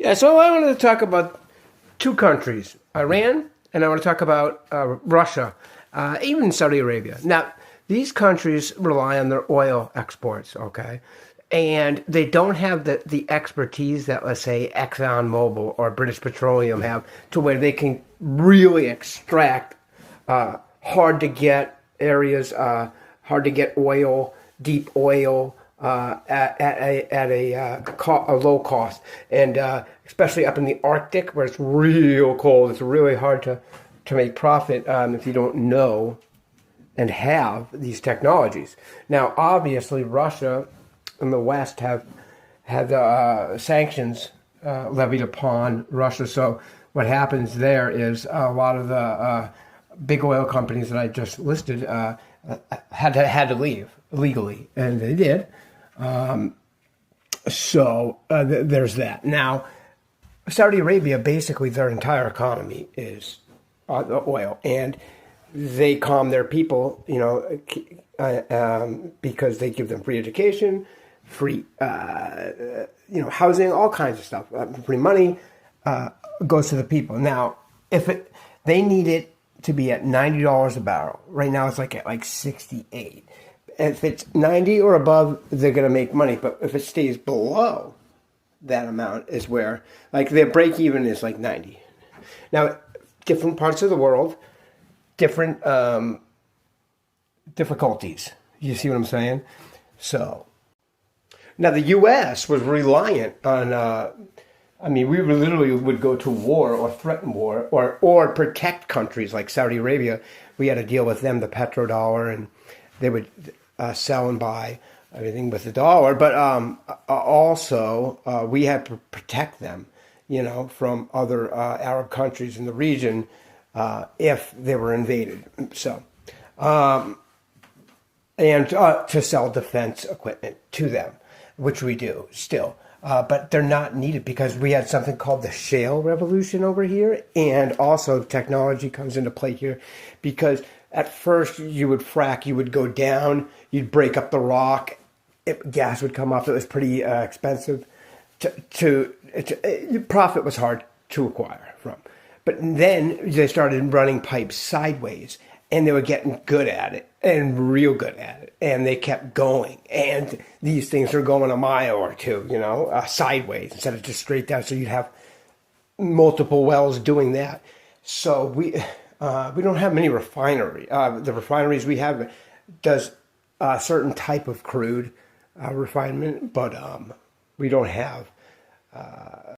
Yeah, so I wanted to talk about two countries, Iran, and I want to talk about Russia, even Saudi Arabia. Now, these countries rely on their oil exports, okay? And they don't have the expertise that, let's say, ExxonMobil or British Petroleum have to where they can really extract hard to get areas, hard to get oil, deep oil, at a low cost, and especially up in the Arctic where it's real cold. It's really hard to make profit if you don't know and have these technologies. Now, obviously, Russia and the West have had sanctions levied upon Russia. So what happens there is a lot of the big oil companies that I just listed had to leave legally, and they did. There's that. Now, Saudi Arabia, basically their entire economy is oil, and they calm their people, because they give them free education, free, housing, all kinds of stuff. Free money goes to the people. Now, they need it to be at $90 a barrel. Right now, it's at 68. If it's 90 or above, they're going to make money. But if it stays below that amount is where, their break even is 90. Now, different parts of the world, different difficulties. You see what I'm saying? So, now the U.S. was reliant on, we literally would go to war or threaten war or protect countries like Saudi Arabia. We had to deal with them, the petrodollar, and they would sell and buy everything with the dollar. But also, we had to protect them, from other Arab countries in the region if they were invaded. So, and to sell defense equipment to them, which we do still. But they're not needed because we had something called the shale revolution over here. And also technology comes into play here because at first you would frack, you would go down, you'd break up the rock, gas would come off. It was pretty expensive. Profit was hard to acquire from. But then they started running pipes sideways, and they were getting good at it, and real good at it. And they kept going. And these things are going a mile or two, sideways instead of just straight down. So you'd have multiple wells doing that. So we don't have many refineries. The refineries we have does a certain type of crude refinement, but we don't have